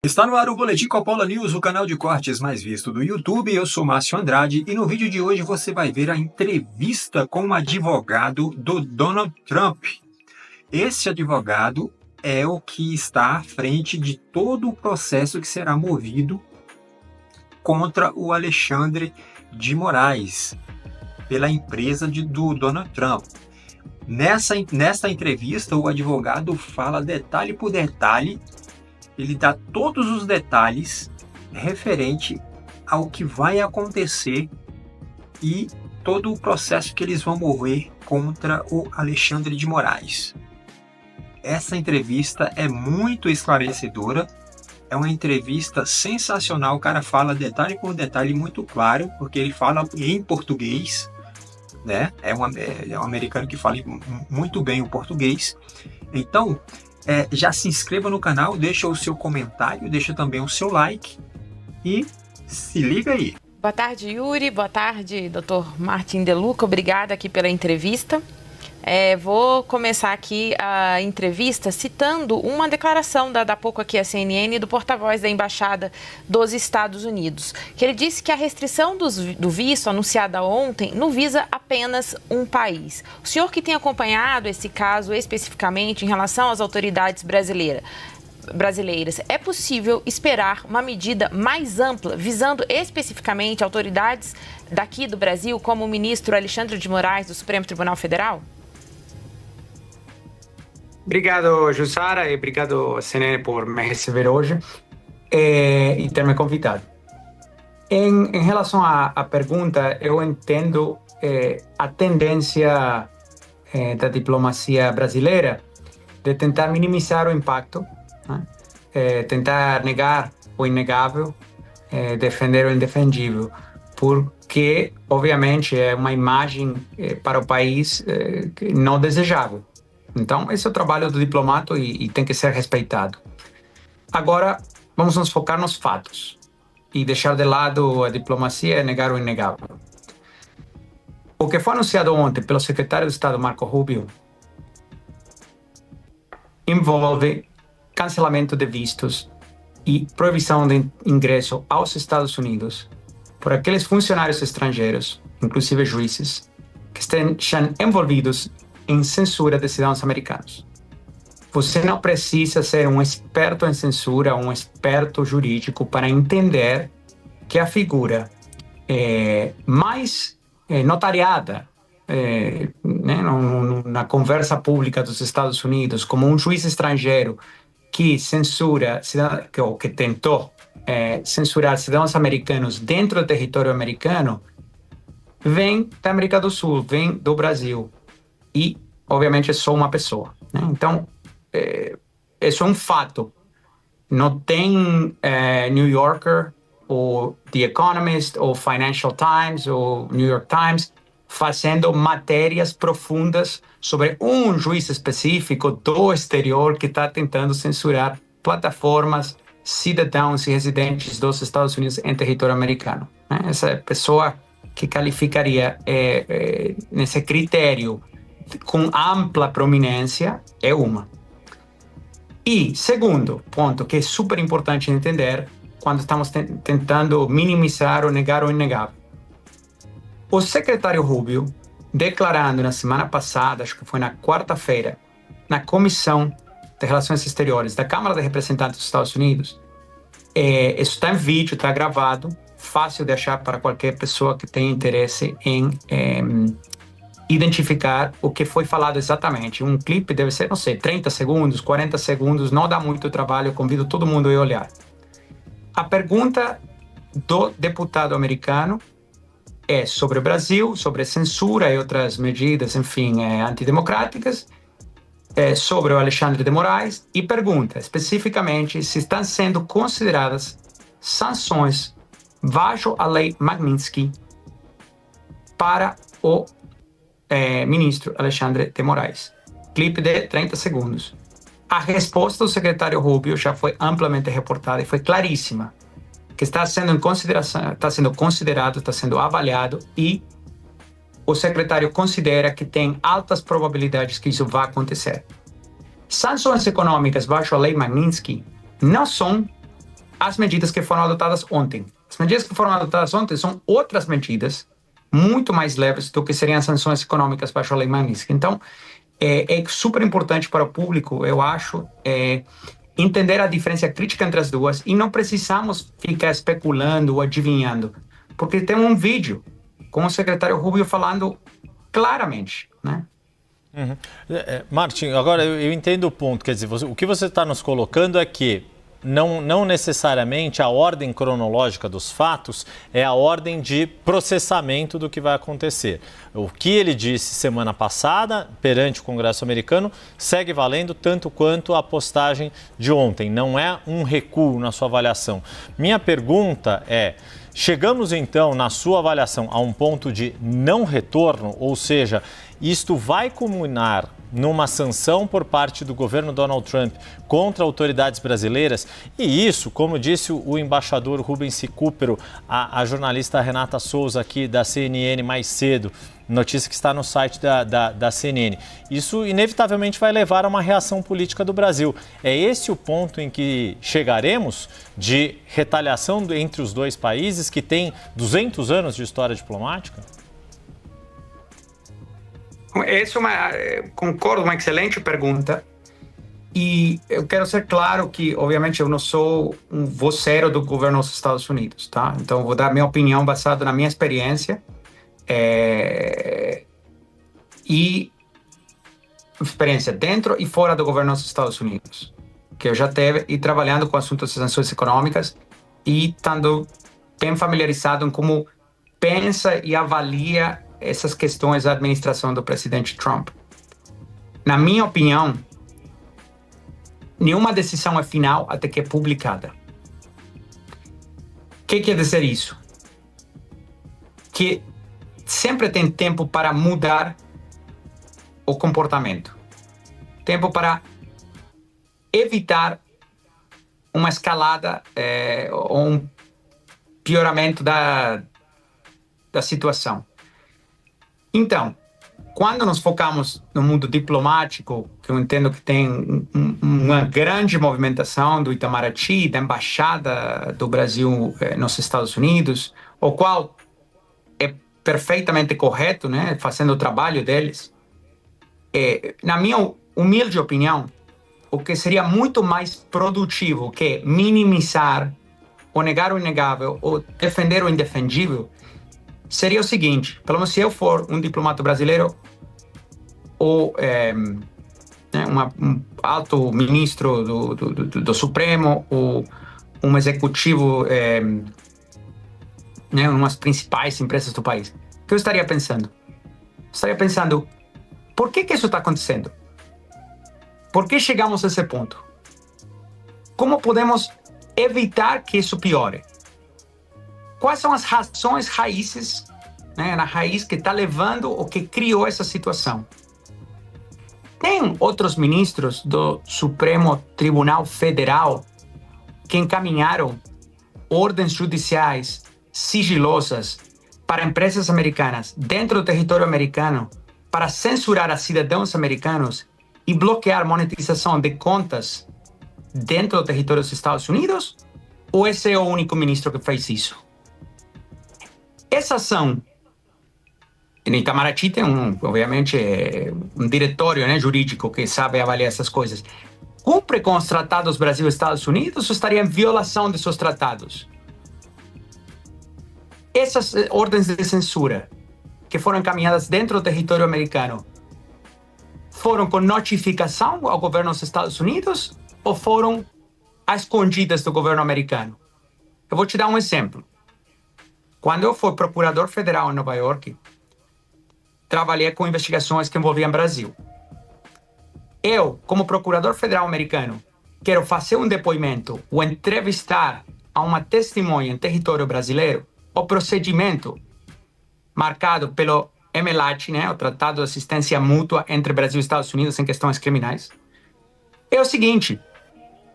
Está no ar o Boletim Coppola News, o canal de cortes mais visto do YouTube. Eu sou Márcio Andrade e no vídeo de hoje você vai ver a entrevista com um advogado do Donald Trump. Esse advogado é o que está à frente de todo o processo que será movido contra o Alexandre de Moraes, pela empresa do Donald Trump. Nessa entrevista, o advogado fala detalhe por detalhe. Ele dá todos os detalhes referente ao que vai acontecer e todo o processo que eles vão mover contra o Alexandre de Moraes. Essa entrevista é muito esclarecedora, é uma entrevista sensacional. O cara fala detalhe por detalhe muito claro, porque ele fala em português, né? É um americano que fala muito bem o português. Então, já se inscreva no canal, deixa o seu comentário, deixa também o seu like e se liga aí. Boa tarde, Yuri. Boa tarde, Dr. Martin De Luca. Obrigada aqui pela entrevista. Vou começar aqui a entrevista citando uma declaração da pouco aqui a CNN do porta-voz da Embaixada dos Estados Unidos, que ele disse que a restrição do visto anunciada ontem não visa apenas um país. O senhor que tem acompanhado esse caso especificamente em relação às autoridades brasileiras, é possível esperar uma medida mais ampla, visando especificamente autoridades daqui do Brasil, como o ministro Alexandre de Moraes, do Supremo Tribunal Federal? Obrigado, Jussara, e obrigado, CNN, por me receber hoje e ter me convidado. Em relação à pergunta, eu entendo a tendência da diplomacia brasileira de tentar minimizar o impacto, né? Tentar negar o inegável, defender o indefendível, porque, obviamente, é uma imagem para o país não desejável. Então, esse é o trabalho do diplomata e tem que ser respeitado. Agora, vamos nos focar nos fatos e deixar de lado a diplomacia e negar o inegável. O que foi anunciado ontem pelo secretário de Estado, Marco Rubio, envolve cancelamento de vistos e proibição de ingresso aos Estados Unidos por aqueles funcionários estrangeiros, inclusive juízes, que estejam envolvidos em censura de cidadãos americanos. Você não precisa ser um experto em censura, um experto jurídico para entender que a figura mais notariada na conversa pública dos Estados Unidos como um juiz estrangeiro que censura, ou que tentou censurar cidadãos americanos dentro do território americano, vem da América do Sul, vem do Brasil. E, obviamente, é só uma pessoa, né? Então, isso é um fato. Não tem New Yorker, ou The Economist, ou Financial Times, ou New York Times, fazendo matérias profundas sobre um juiz específico do exterior que está tentando censurar plataformas, cidadãos e residentes dos Estados Unidos em território americano, né? Essa pessoa que qualificaria nesse critério com ampla prominência é uma. E segundo ponto, que é super importante entender quando estamos tentando minimizar ou negar o inegável. O secretário Rubio, declarando na semana passada, acho que foi na quarta-feira, na Comissão de Relações Exteriores da Câmara de Representantes dos Estados Unidos, isso está em vídeo, está gravado, fácil de achar para qualquer pessoa que tenha interesse em identificar o que foi falado exatamente. Um clipe deve ser, não sei, 30 segundos, 40 segundos, não dá muito trabalho, convido todo mundo a olhar. A pergunta do deputado americano é sobre o Brasil, sobre censura e outras medidas, enfim, antidemocráticas, sobre o Alexandre de Moraes, e pergunta especificamente se estão sendo consideradas sanções baixo a lei Magnitsky para o ministro Alexandre de Moraes. Clipe de 30 segundos. A resposta do secretário Rubio já foi amplamente reportada e foi claríssima, que está sendo em consideração, está sendo considerado, está sendo avaliado, e o secretário considera que tem altas probabilidades que isso vá acontecer. Sanções econômicas baixo a lei Magnitsky não são as medidas que foram adotadas ontem. As medidas que foram adotadas ontem são outras medidas muito mais leves do que seriam as sanções econômicas para a Lei Magnitsky. Então, é super importante para o público, eu acho, entender a diferença crítica entre as duas, e não precisamos ficar especulando ou adivinhando, porque tem um vídeo com o secretário Rubio falando claramente, né? Uhum. Martin, agora eu entendo o ponto, quer dizer, o que você está nos colocando é que não necessariamente a ordem cronológica dos fatos é a ordem de processamento do que vai acontecer. O que ele disse semana passada perante o Congresso americano segue valendo tanto quanto a postagem de ontem. Não é um recuo na sua avaliação. Minha pergunta é: chegamos então, na sua avaliação, a um ponto de não retorno, ou seja, isto vai culminar numa sanção por parte do governo Donald Trump contra autoridades brasileiras? E isso, como disse o embaixador Rubens Recupero, a jornalista Renata Souza aqui da CNN mais cedo, notícia que está no site da CNN, isso inevitavelmente vai levar a uma reação política do Brasil. É esse o ponto em que chegaremos de retaliação entre os dois países que têm 200 anos de história diplomática? Concordo, uma excelente pergunta. E eu quero ser claro que, obviamente, eu não sou um voceiro do governo dos Estados Unidos, tá? Então, eu vou dar minha opinião baseada na minha experiência. E experiência dentro e fora do governo dos Estados Unidos, que eu já teve, e trabalhando com assuntos de sanções econômicas e estando bem familiarizado em como pensa e avalia essas questões da administração do presidente Trump. Na minha opinião, nenhuma decisão é final até que é publicada. O que quer dizer isso? Que sempre tem tempo para mudar o comportamento. Tempo para evitar uma escalada ou um pioramento da situação. Então, quando nos focamos no mundo diplomático, que eu entendo que tem uma grande movimentação do Itamaraty, da Embaixada do Brasil nos Estados Unidos, o qual é perfeitamente correto, né, fazendo o trabalho deles, na minha humilde opinião, o que seria muito mais produtivo que minimizar ou negar o inegável ou defender o indefendível seria o seguinte: pelo menos se eu for um diplomata brasileiro ou um alto ministro do Supremo ou um executivo em umas principais empresas do país, o que eu estaria pensando? Estaria pensando, por que isso está acontecendo? Por que chegamos a esse ponto? Como podemos evitar que isso piore? Quais são as razões raízes, né, na raiz que está levando ou que criou essa situação? Tem outros ministros do Supremo Tribunal Federal que encaminharam ordens judiciais sigilosas para empresas americanas dentro do território americano para censurar a cidadãos americanos e bloquear monetização de contas dentro do território dos Estados Unidos? Ou esse é o único ministro que fez isso? Essa ação, no Itamaraty tem obviamente, um diretório, né, jurídico que sabe avaliar essas coisas. Cumpre com os tratados Brasil e Estados Unidos ou estaria em violação de seus tratados? Essas ordens de censura que foram encaminhadas dentro do território americano foram com notificação ao governo dos Estados Unidos ou foram às escondidas do governo americano? Eu vou te dar um exemplo. Quando eu fui procurador federal em Nova York, trabalhei com investigações que envolviam o Brasil. Eu, como procurador federal americano, quero fazer um depoimento ou entrevistar a uma testemunha em território brasileiro. O procedimento marcado pelo MLAT, né, o Tratado de Assistência Mútua entre Brasil e Estados Unidos em questões criminais, é o seguinte: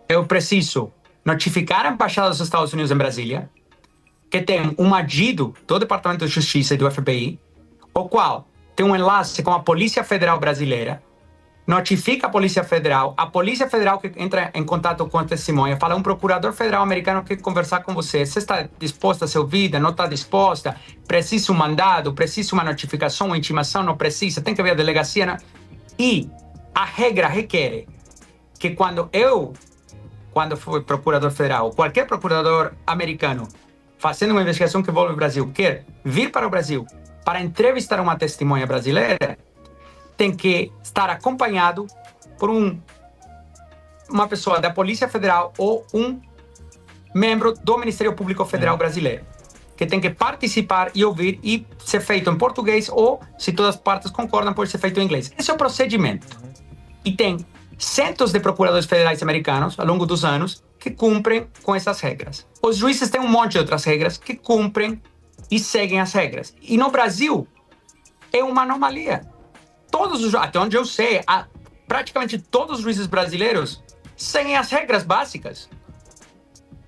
eu preciso notificar a Embaixada dos Estados Unidos em Brasília, que tem um adido do Departamento de Justiça e do FBI, o qual tem um enlace com a Polícia Federal Brasileira, notifica a Polícia Federal que entra em contato com a testemunha, fala, um procurador federal americano quer conversar com você, você está disposta a ser ouvida, não está disposta, precisa um mandado, precisa uma notificação, uma intimação, não precisa, tem que ver a delegacia, né? E a regra requer que quando fui procurador federal, qualquer procurador americano fazendo uma investigação que envolve o Brasil, quer vir para o Brasil para entrevistar uma testemunha brasileira, tem que estar acompanhado por uma pessoa da Polícia Federal ou um membro do Ministério Público Federal brasileiro, que tem que participar e ouvir e ser feito em português ou, se todas as partes concordam, pode ser feito em inglês. Esse é o procedimento. E tem centos de procuradores federais americanos, ao longo dos anos, que cumprem com essas regras. Os juízes têm um monte de outras regras que cumprem e seguem as regras. E no Brasil, é uma anomalia. Até onde eu sei, praticamente todos os juízes brasileiros seguem as regras básicas.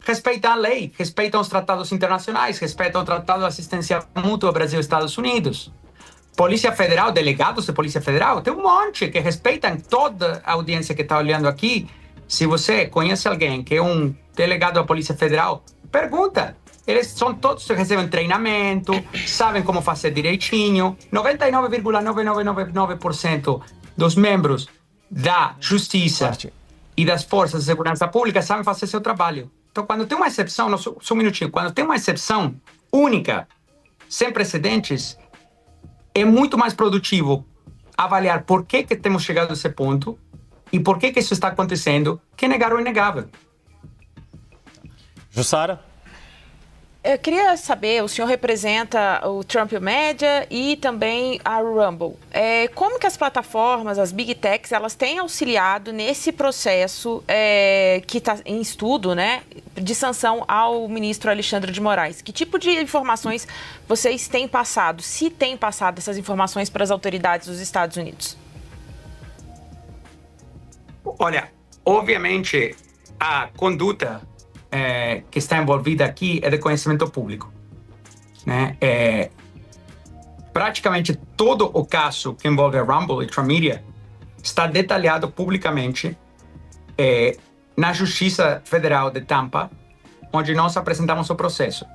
Respeitam a lei, respeitam os tratados internacionais, respeitam o Tratado de Assistência Mútua Brasil-Estados Unidos. Polícia Federal, delegados de Polícia Federal, tem um monte que respeitam toda a audiência que está olhando aqui. Se você conhece alguém que é um delegado da Polícia Federal, pergunta. Eles são todos, recebem treinamento, sabem como fazer direitinho. 99,9999% dos membros da Justiça e das Forças de Segurança Pública sabem fazer seu trabalho. Então, quando tem uma exceção, só um minutinho, quando tem uma exceção única, sem precedentes, é muito mais produtivo avaliar por que temos chegado a esse ponto e por que isso está acontecendo, que negar o inegável. Jussara? Eu queria saber, o senhor representa o Trump Media e também a Rumble. Como que as plataformas, as Big Techs, elas têm auxiliado nesse processo que está em estudo, né, de sanção ao ministro Alexandre de Moraes? Que tipo de informações vocês têm passado, se têm passado essas informações para as autoridades dos Estados Unidos? Olha, obviamente, a conduta que está envolvida aqui é de conhecimento público, né? Praticamente todo o caso que envolve a Rumble e Trump Media está detalhado publicamente na Justiça Federal de Tampa, onde nós apresentamos o processo.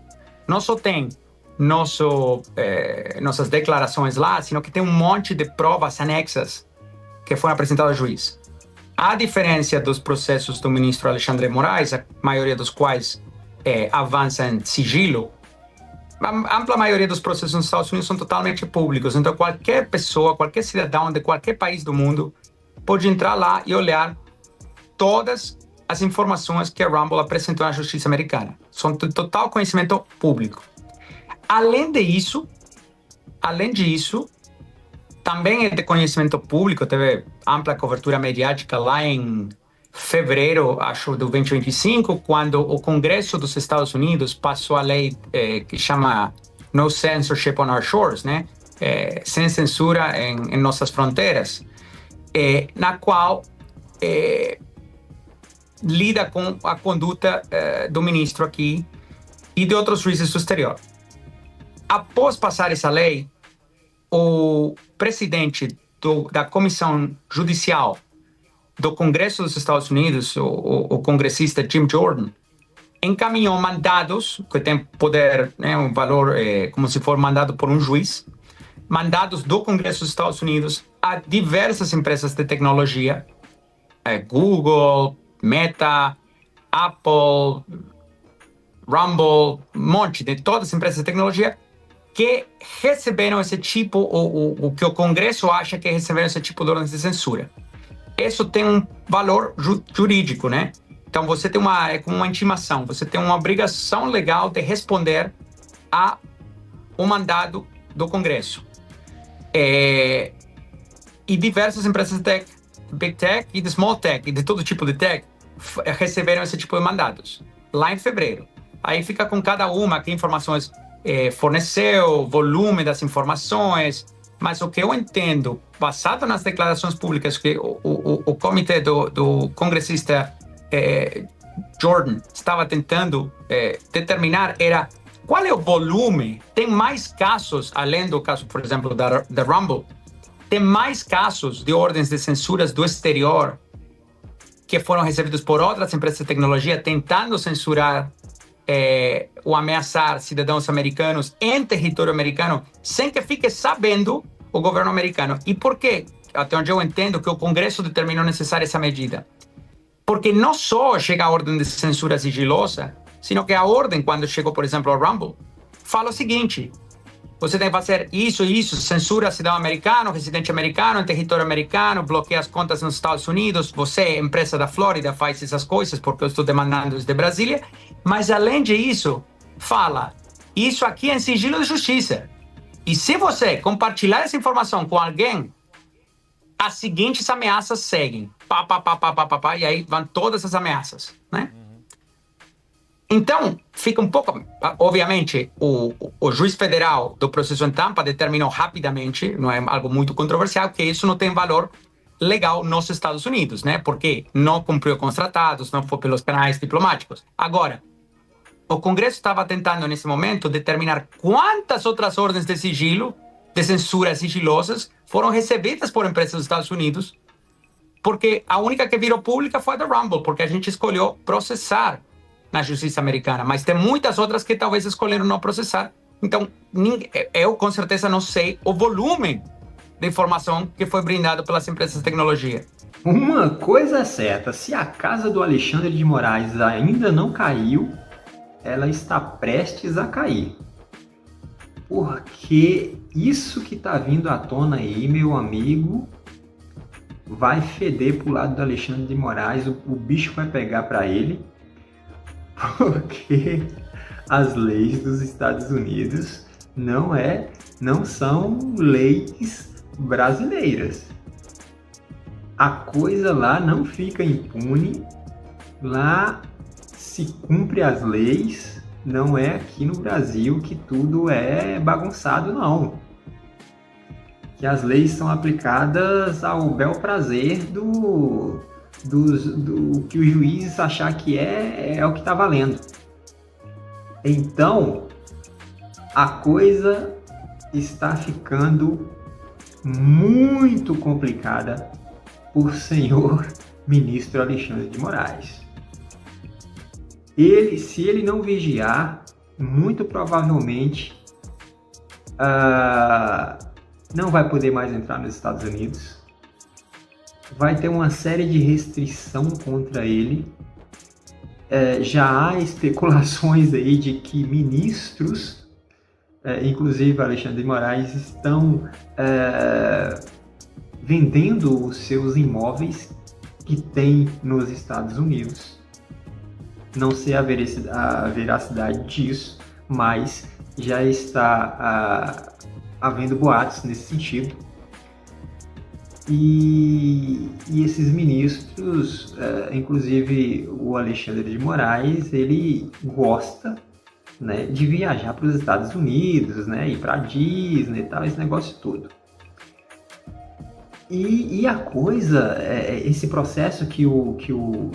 Não só tem nossas declarações lá, sino que tem um monte de provas anexas que foram apresentadas ao juiz. A diferença dos processos do ministro Alexandre de Moraes, a maioria dos quais avança em sigilo, a ampla maioria dos processos nos Estados Unidos são totalmente públicos. Então, qualquer pessoa, qualquer cidadão de qualquer país do mundo pode entrar lá e olhar todas as informações que a Rumble apresentou na justiça americana. São de total conhecimento público. Além disso, também é de conhecimento público, teve ampla cobertura mediática lá em fevereiro, acho, do 2025, quando o Congresso dos Estados Unidos passou a lei que chama No Censorship on Our Shores, né? Sem censura em nossas fronteiras, na qual lida com a conduta do ministro aqui e de outros juízes do exterior. Após passar essa lei, o presidente da Comissão Judicial do Congresso dos Estados Unidos, o congressista Jim Jordan, encaminhou mandados, que tem poder, né, um valor como se for mandado por um juiz, mandados do Congresso dos Estados Unidos a diversas empresas de tecnologia, Google, Meta, Apple, Rumble, um monte de todas as empresas de tecnologia que receberam esse tipo, o que o Congresso acha que receberam esse tipo de ordem de censura. Isso tem um valor jurídico, né? Então você tem como uma intimação, você tem uma obrigação legal de responder a um mandado do Congresso. E diversas empresas de tech, Big Tech e de Small Tech, e de todo tipo de tech, receberam esse tipo de mandados, lá em fevereiro. Aí fica com cada uma que informações forneceu, volume das informações, mas o que eu entendo, baseado nas declarações públicas que o comitê do congressista Jordan estava tentando determinar, era qual é o volume. Tem mais casos, além do caso, por exemplo, da Rumble, tem mais casos de ordens de censuras do exterior que foram recebidos por outras empresas de tecnologia tentando censurar ou ameaçar cidadãos americanos em território americano sem que fique sabendo o governo americano. E por quê? Até onde eu entendo que o Congresso determinou necessária essa medida. Porque não só chega a ordem de censura sigilosa, sino que a ordem, quando chegou, por exemplo, ao Rumble, fala o seguinte: você tem que fazer isso e isso, censura cidadão americano, residente americano, em território americano, bloqueia as contas nos Estados Unidos, você, empresa da Flórida, faz essas coisas porque eu estou demandando desde Brasília. Mas, além disso, fala, isso aqui é em sigilo de justiça. E se você compartilhar essa informação com alguém, as seguintes ameaças seguem. E aí vão todas as ameaças, né? Então, fica um pouco... Obviamente, o juiz federal do processo em Tampa determinou rapidamente, não é algo muito controversial, que isso não tem valor legal nos Estados Unidos, né? Porque não cumpriu com os tratados, não foi pelos canais diplomáticos. Agora, o Congresso estava tentando, nesse momento, determinar quantas outras ordens de sigilo, de censura sigilosas, foram recebidas por empresas dos Estados Unidos, porque a única que virou pública foi a da Rumble, porque a gente escolheu processar na justiça americana, mas tem muitas outras que talvez escolheram não processar. Então, eu com certeza não sei o volume de informação que foi brindado pelas empresas de tecnologia. Uma coisa é certa, se a casa do Alexandre de Moraes ainda não caiu, ela está prestes a cair. Porque isso que está vindo à tona aí, meu amigo, vai feder pro lado do Alexandre de Moraes, o bicho vai pegar para ele, porque as leis dos Estados Unidos não são leis brasileiras. A coisa lá não fica impune, lá se cumpre as leis, não é aqui no Brasil que tudo é bagunçado, não. Que as leis são aplicadas ao bel prazer do que o juiz achar que é o que está valendo. Então, a coisa está ficando muito complicada por senhor ministro Alexandre de Moraes. Se ele não vigiar, muito provavelmente não vai poder mais entrar nos Estados Unidos. Vai ter uma série de restrição contra ele. Já há especulações aí de que ministros, inclusive Alexandre de Moraes, estão vendendo os seus imóveis que tem nos Estados Unidos. Não sei a veracidade disso, mas já está havendo boatos nesse sentido. E esses ministros, inclusive o Alexandre de Moraes, ele gosta, né, de viajar para os Estados Unidos, né, ir para a Disney e tal, esse negócio todo. E a coisa, esse processo que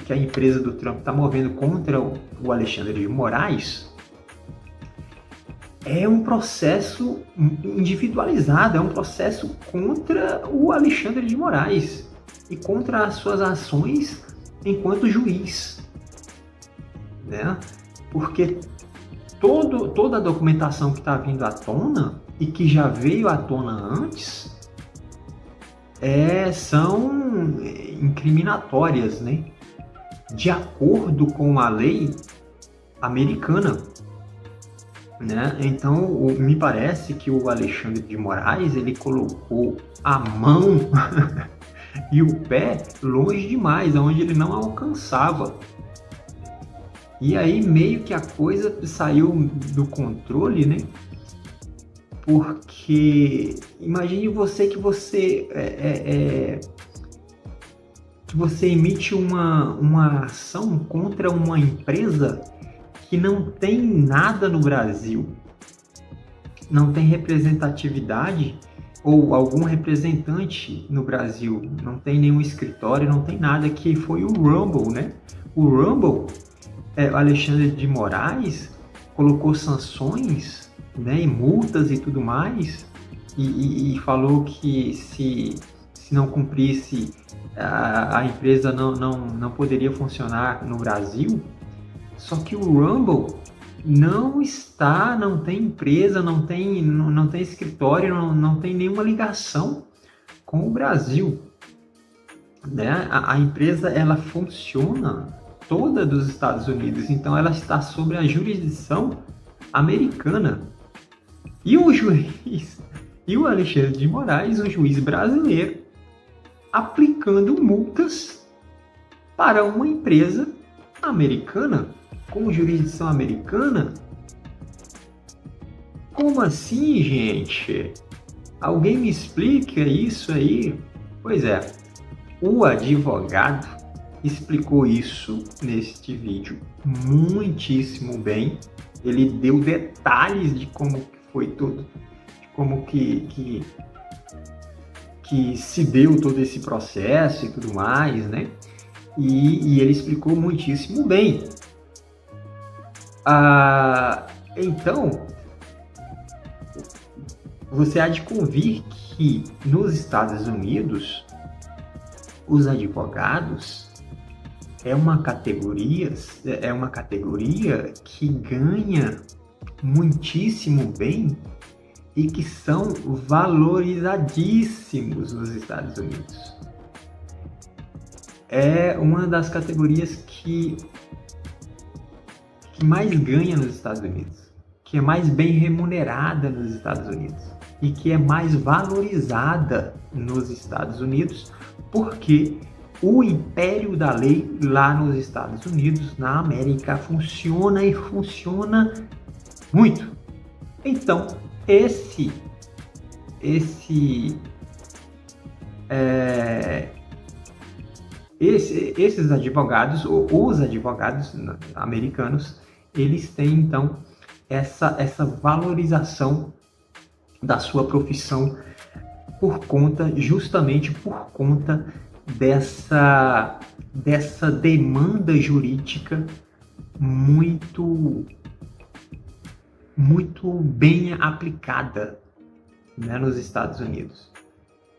a empresa do Trump está movendo contra o Alexandre de Moraes é um processo individualizado, é um processo contra o Alexandre de Moraes e contra as suas ações enquanto juiz, né? Porque toda a documentação que está vindo à tona e que já veio à tona antes são incriminatórias, né? De acordo com a lei americana, né? Então, me parece que o Alexandre de Moraes, ele colocou a mão e o pé longe demais, onde ele não alcançava. E aí meio que a coisa saiu do controle, né? Porque imagine você que você emite uma ação contra uma empresa que não tem nada no Brasil, não tem representatividade ou algum representante no Brasil, não tem nenhum escritório, não tem nada, que foi o Rumble, né? O Rumble, o Alexandre de Moraes colocou sanções, né, e multas e tudo mais e falou que se não cumprisse, a empresa não poderia funcionar no Brasil. Só que o Rumble não tem empresa, não tem escritório, não tem nenhuma ligação com o Brasil, né? A empresa, ela funciona toda dos Estados Unidos, então ela está sob a jurisdição americana. E o juiz, e o Alexandre de Moraes, um juiz brasileiro, aplicando multas para uma empresa americana, com jurisdição americana? Como assim, gente? Alguém me explica isso aí? Pois é, o advogado explicou isso neste vídeo muitíssimo bem. Ele deu detalhes de como foi tudo, de como que se deu todo esse processo e tudo mais, né? E ele explicou muitíssimo bem. Então, você há de convir que nos Estados Unidos, os advogados é uma categoria que ganha muitíssimo bem e que são valorizadíssimos nos Estados Unidos. É uma das categorias que mais ganha nos Estados Unidos, que é mais bem remunerada nos Estados Unidos e que é mais valorizada nos Estados Unidos, porque o império da lei lá nos Estados Unidos, na América, funciona e funciona muito. Então, esses advogados, ou os advogados americanos, eles têm então essa valorização da sua profissão justamente por conta dessa demanda jurídica muito bem aplicada, né, nos Estados Unidos.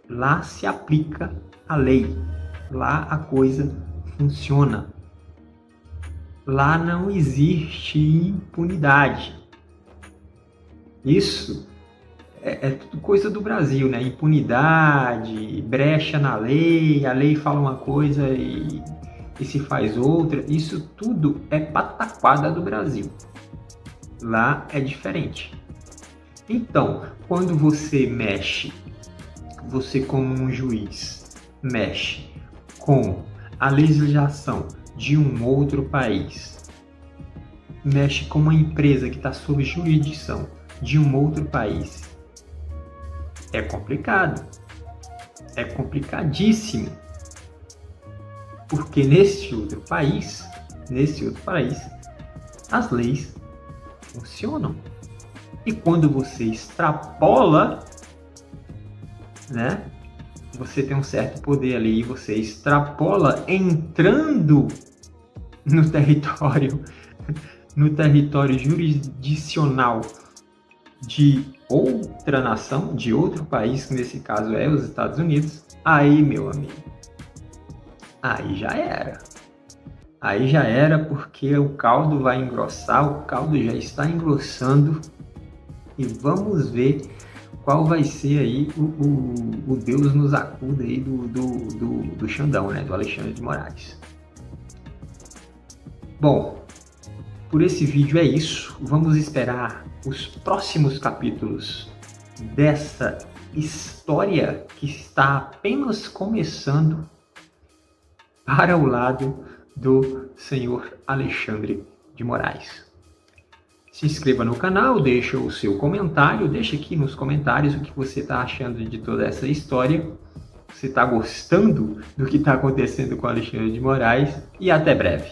Lá se aplica a lei, lá a coisa funciona. Lá não existe impunidade. Isso é tudo coisa do Brasil, né? Impunidade, brecha na lei, a lei fala uma coisa e se faz outra. Isso tudo é pataquada do Brasil. Lá é diferente. Então, quando você como um juiz, mexe com a legislação de um outro país, mexe com uma empresa que está sob jurisdição de um outro país, é complicado, é complicadíssimo, porque nesse outro país, as leis funcionam. E quando você extrapola, né? Você tem um certo poder ali e você extrapola entrando no território jurisdicional de outra nação, de outro país, que nesse caso é os Estados Unidos. Aí, meu amigo, aí já era. Aí já era, porque o caldo vai engrossar, o caldo já está engrossando e vamos ver qual vai ser aí o Deus nos acuda aí do Xandão, né? Do Alexandre de Moraes. Bom, por esse vídeo é isso. Vamos esperar os próximos capítulos dessa história que está apenas começando para o lado do senhor Alexandre de Moraes. Se inscreva no canal, deixa o seu comentário, deixa aqui nos comentários o que você está achando de toda essa história. Você está gostando do que está acontecendo com Alexandre de Moraes? E até breve.